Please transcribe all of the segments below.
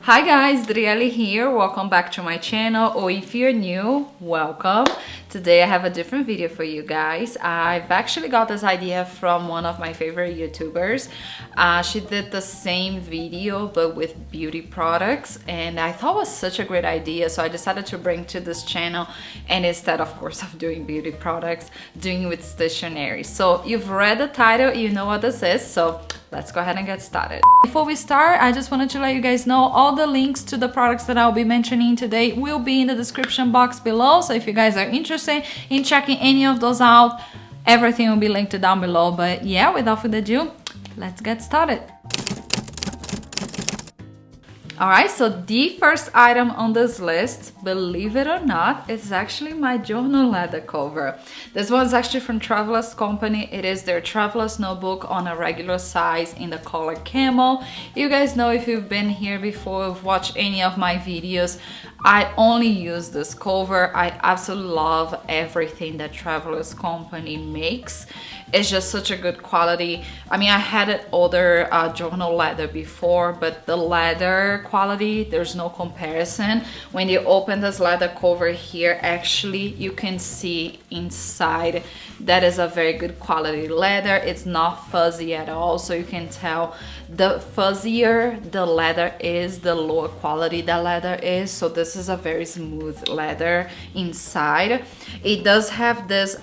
Hi guys, Driele here. Welcome back to my channel, or if you're new, welcome. Today I have a different video for you guys. I've actually got this idea from one of my favorite YouTubers. She did the same video but with beauty products, and I thought it was such a great idea, so I decided to bring to this channel, and instead of course of doing beauty products, doing it with stationery. So you've read the title, you know what this is, so let's go ahead and get started. Before we start, I just wanted to let you guys know all the links to the products that I'll be mentioning today will be in the description box below. So if you guys are interested in checking any of those out, everything will be linked down below. But yeah, without further ado, let's get started. Alright, so the first item on this list, believe it or not, is actually my journal leather cover. This one's actually from Traveler's Company. It is their Traveler's notebook on a regular size in the color camel. You guys know, if you've been here before, you've watched any of my videos, I only use this cover. I absolutely love everything that Traveler's Company makes. It's just such a good quality. I mean, I had other journal leather before, but the leather quality, there's no comparison. When you open this leather cover here, actually you can see inside that is a very good quality leather. It's not fuzzy at all, so you can tell the fuzzier the leather is, the lower quality the leather is. So this is a very smooth leather inside. It does have this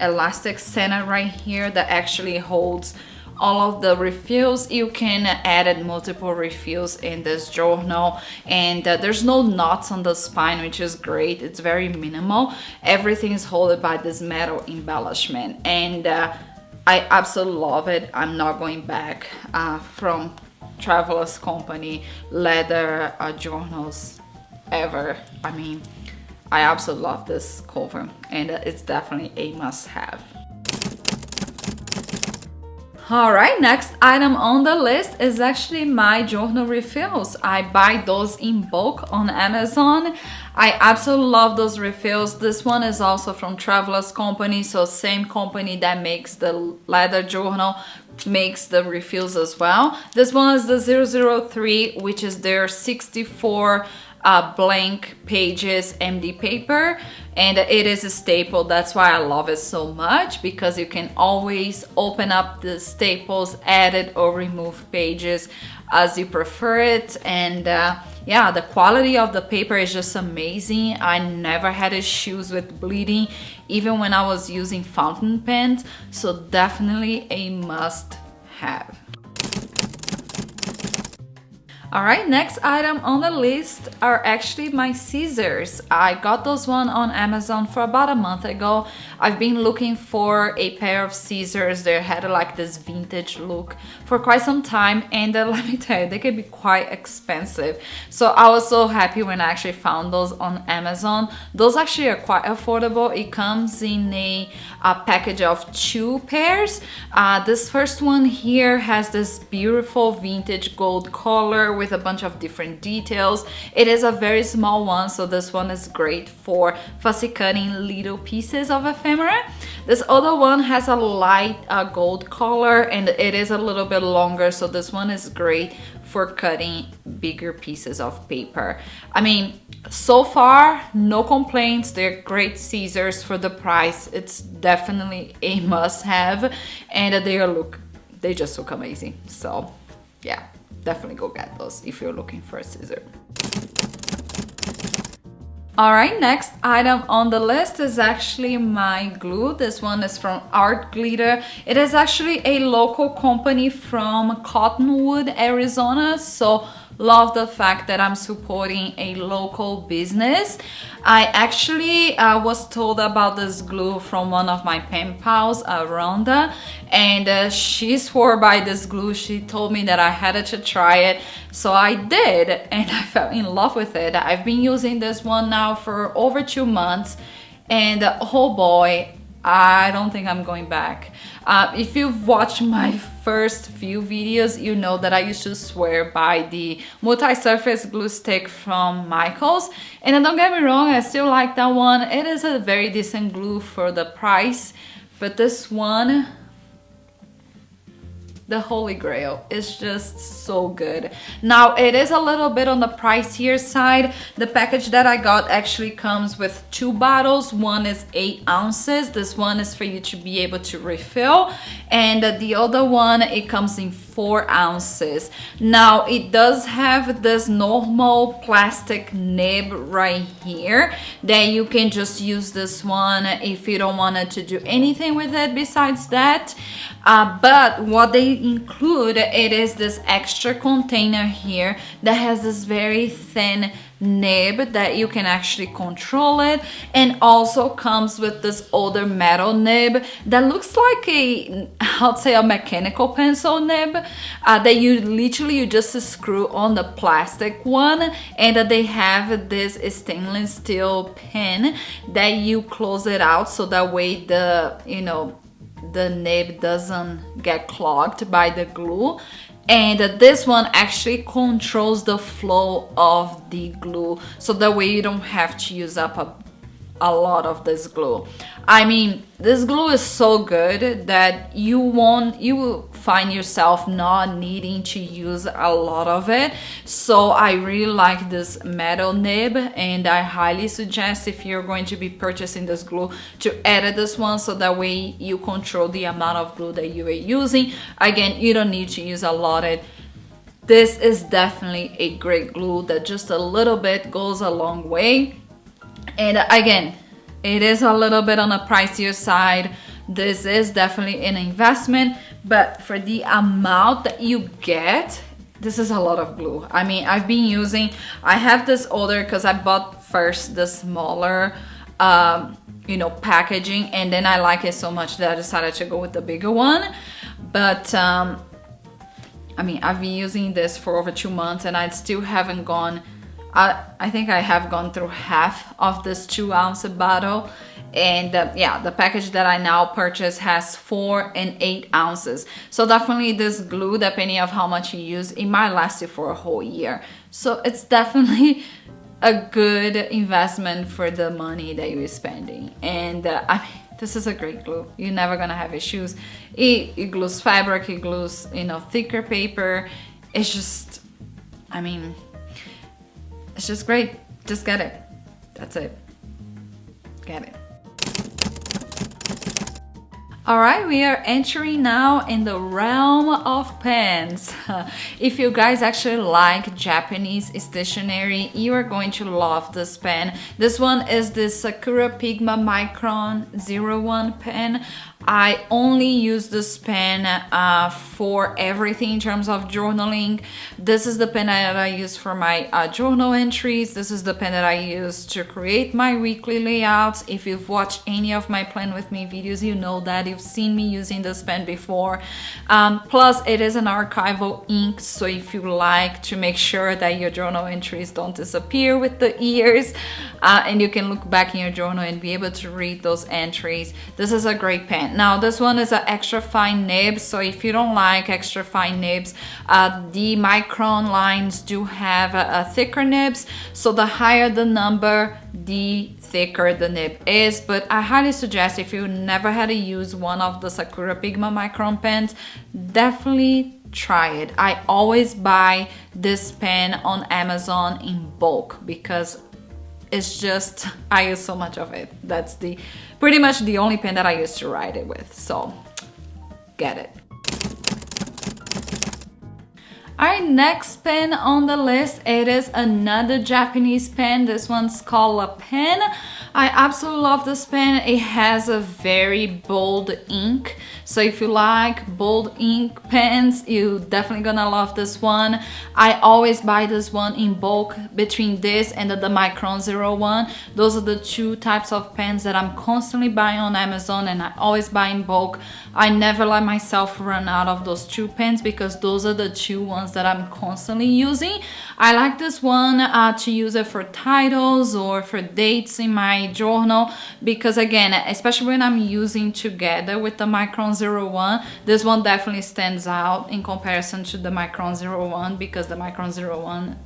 elastic center right here that actually holds all of the refills. You can add multiple refills in this journal, and there's no knots on the spine, which is great. It's very minimal. Everything is held by this metal embellishment, and I absolutely love it. I'm not going back from Traveler's Company leather journals ever. I mean, I absolutely love this cover, and it's definitely a must-have. Alright, next item on the list is actually my journal refills. I buy those in bulk on Amazon. I absolutely love those refills. This one is also from Traveler's Company, so same company that makes the leather journal makes the refills as well. This one is the 003, which is their 64 blank pages MD paper, and it is a staple. That's why I love it so much, because you can always open up the staples, add it or remove pages as you prefer it. And yeah, the quality of the paper is just amazing. I never had issues with bleeding, even when I was using fountain pens, so definitely a must have. Alright, next item on the list are actually my scissors. I got those one on Amazon for about a month ago. I've been looking for a pair of scissors that had like this vintage look for quite some time, and let me tell you, they can be quite expensive. So I was so happy when I actually found those on Amazon. Those actually are quite affordable. It comes in a package of 2 pairs. This first one here has this beautiful vintage gold color with a bunch of different details. It is a very small one, so this one is great for fussy cutting little pieces of ephemera. This other one has a light gold color, and it is a little bit longer, so this one is great for cutting bigger pieces of paper. I mean, so far no complaints. They're great scissors for the price. It's definitely a must-have, and they just look amazing. So yeah, definitely go get those if you're looking for a scissor. Alright, next item on the list is actually my glue. This one is from Art Glitter. It is actually a local company from Cottonwood, Arizona, so love the fact that I'm supporting a local business. I actually was told about this glue from one of my pen pals, Rhonda, and she swore by this glue. She told me that I had to try it, so I did, and I fell in love with it. I've been using this one now for over 2 months, and oh boy, I don't think I'm going back. If you've watched my first few videos, you know that I used to swear by the multi-surface glue stick from Michael's, and don't get me wrong, I still like that one. It is a very decent glue for the price, but this one, the holy grail. It's just so good. Now it is a little bit on the pricier side. The package that I got actually comes with 2 bottles. One is 8 ounces. This one is for you to be able to refill, and the other one, it comes in 4 ounces. Now it does have this normal plastic nib right here that you can just use this one if you don't want to do anything with it besides that. But what they include, it is this extra container here that has this very thin nib that you can actually control it, and also comes with this older metal nib that looks like a, I'd say, a mechanical pencil nib that you just screw on the plastic one, and that they have this stainless steel pin that you close it out so that way the the nib doesn't get clogged by the glue. And this one actually controls the flow of the glue, so that way you don't have to use up a lot of this glue. I mean, this glue is so good that you will find yourself not needing to use a lot of it. So I really like this metal nib, and I highly suggest, if you're going to be purchasing this glue, to add this one, so that way you control the amount of glue that you are using. Again, you don't need to use a lot of it. This is definitely a great glue that just a little bit goes a long way. And again, it is a little bit on the pricier side. This is definitely an investment, but for the amount that you get, this is a lot of glue. I mean, I have this older because I bought first the smaller packaging, and then I like it so much that I decided to go with the bigger one. But I mean, I've been using this for over 2 months, and I still haven't gone, I think I have gone through half of this 2 ounce bottle. And yeah, the package that I now purchased has 4 and 8 ounces. So definitely this glue, depending on how much you use, it might last you for a whole year. So it's definitely a good investment for the money that you're spending. And I mean, this is a great glue. You're never gonna have issues. It glues fabric, it glues, thicker paper. It's just, I mean, it's just great. Just get it. That's it. Get it. All right, we are entering now in the realm of pens. If you guys actually like Japanese stationery, you are going to love this pen. This one is the Sakura Pigma Micron 01 pen. I only use this pen for everything in terms of journaling. This is the pen that I use for my journal entries. This is the pen that I use to create my weekly layouts. If you've watched any of my Plan With Me videos, you know that you've seen me using this pen before. Plus, it is an archival ink, so if you like to make sure that your journal entries don't disappear with the years, and you can look back in your journal and be able to read those entries, this is a great pen. Now this one is an extra fine nib, so if you don't like extra fine nibs, the Micron lines do have a thicker nibs, so the higher the number, the thicker the nib is. But I highly suggest, if you never had to use one of the Sakura Pigma Micron pens, definitely try it. I always buy this pen on Amazon in bulk because it's just, I use so much of it. That's pretty much the only pen that I used to write it with. So get it. Our next pen on the list, it is another Japanese pen. This one's called a pen. I absolutely love this pen. It has a very bold ink. So if you like bold ink pens, you definitely gonna love this one. I always buy this one in bulk between this and the Micron 01. Those are the 2 types of pens that I'm constantly buying on Amazon, and I always buy in bulk. I never let myself run out of those 2 pens because those are the 2 ones that I'm constantly using. I like this one to use it for titles or for dates in my journal, because again, especially when I'm using together with the Micron 01, this one definitely stands out in comparison to the Micron 01, because the Micron 01,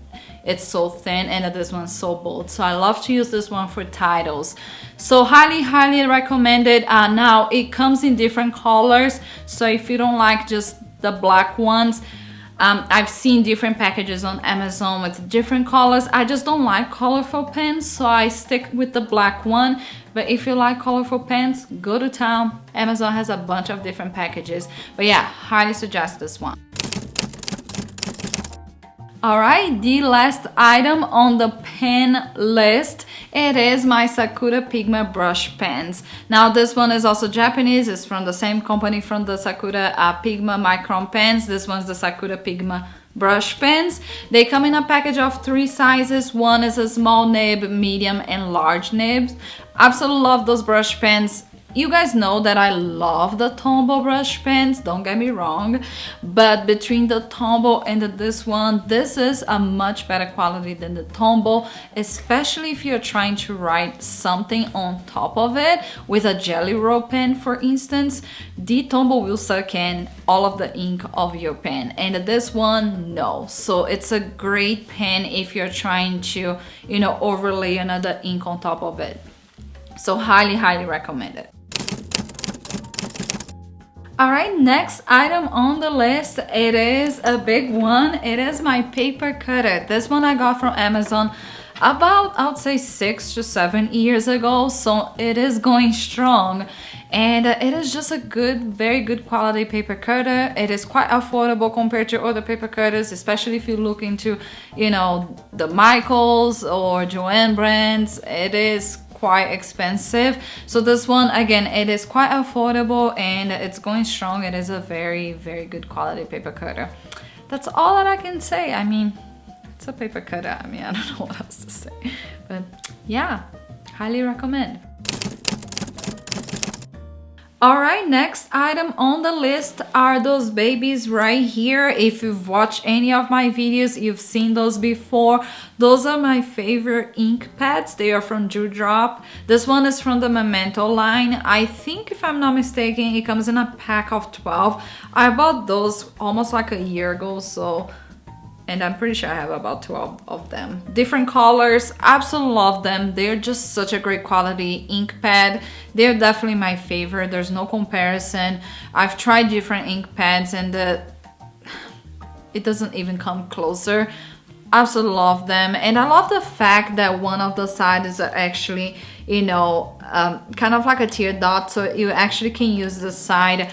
it's so thin and this one's so bold. So I love to use this one for titles. So highly recommended. Now it comes in different colors, so if you don't like just the black ones. I've seen different packages on Amazon with different colors. I just don't like colorful pens, so I stick with the black one. But if you like colorful pens, go to town. Amazon has a bunch of different packages. But yeah, highly suggest this one. Alright, the last item on the pen list, it is my Sakura Pigma brush pens. Now this one is also Japanese, it's from the same company from the Sakura Pigma Micron pens. This one's the Sakura Pigma brush pens. They come in a package of 3 sizes. One is a small nib, medium and large nibs. Absolutely love those brush pens. You guys know that I love the Tombow brush pens, don't get me wrong, but between the Tombow and this one, this is a much better quality than the Tombow, especially if you're trying to write something on top of it with a jelly roll pen, for instance. The Tombow will suck in all of the ink of your pen, and this one, no. So it's a great pen if you're trying to, you know, overlay another ink on top of it. So highly, highly recommend it. Alright, next item on the list, it is a big one. It is my paper cutter. This one I got from Amazon about, I would say 6 to 7 years ago, so it is going strong. And it is just a good, very good quality paper cutter. It is quite affordable compared to other paper cutters, especially if you look into, you know, the Michaels or Joanne brands. It is quite expensive. So this one, again, it is quite affordable and it's going strong. It is a very, very good quality paper cutter. That's all that I can say. I mean, it's a paper cutter. I mean, I don't know what else to say. But yeah, highly recommend. Alright, next item on the list are those babies right here. If you've watched any of my videos, you've seen those before. Those are my favorite ink pads. They are from Dewdrop. This one is from the Memento line. I think, if I'm not mistaken, it comes in a pack of 12. I bought those almost like a year ago, so... and I'm pretty sure I have about 12 of them. Different colors, absolutely love them. They're just such a great quality ink pad. They're definitely my favorite. There's no comparison. I've tried different ink pads and it doesn't even come closer. Absolutely love them. And I love the fact that one of the sides are actually, you know, kind of like a tear dot. So you actually can use the side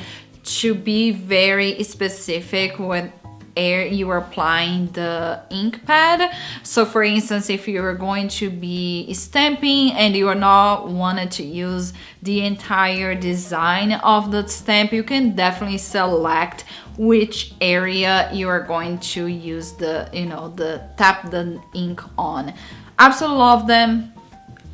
to be very specific when you are applying the ink pad. So for instance, if you are going to be stamping and you are not wanting to use the entire design of the stamp, you can definitely select which area you are going to use the, you know, the tap the ink on. Absolutely love them.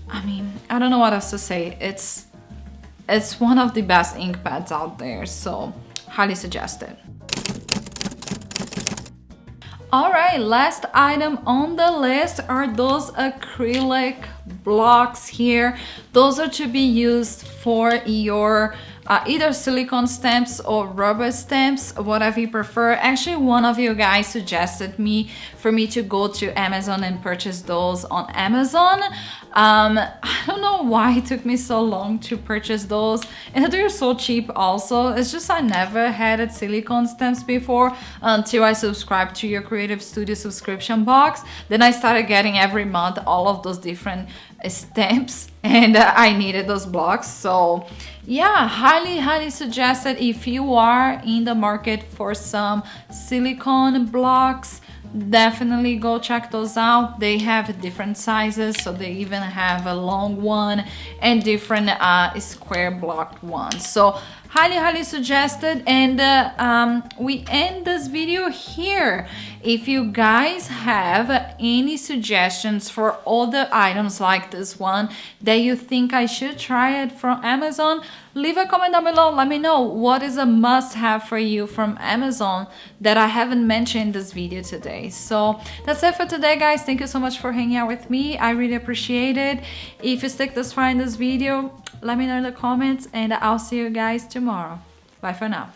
I mean, I don't know what else to say. It's one of the best ink pads out there, so highly suggest it. Alright, last item on the list are those acrylic blocks here. Those are to be used for your either silicone stamps or rubber stamps, whatever you prefer. Actually, one of you guys suggested for me to go to Amazon and purchase those on Amazon. I don't know why it took me so long to purchase those, and they're so cheap also. It's just I never had silicone stamps before until I subscribed to your Creative Studio subscription box. Then I started getting every month all of those different stamps, and I needed those blocks. So yeah, highly suggested if you are in the market for some silicone blocks. Definitely go check those out. They have different sizes, so they even have a long one and different square blocked ones. So highly suggested. And we end this video here. If you guys have any suggestions for other items like this one that you think I should try it from Amazon, leave a comment down below. Let me know what is a must-have for you from Amazon that I haven't mentioned in this video today. So that's it for today, guys. Thank you so much for hanging out with me. I really appreciate it. If you stick this far in this video, let me know in the comments, and I'll see you guys tomorrow. Bye for now.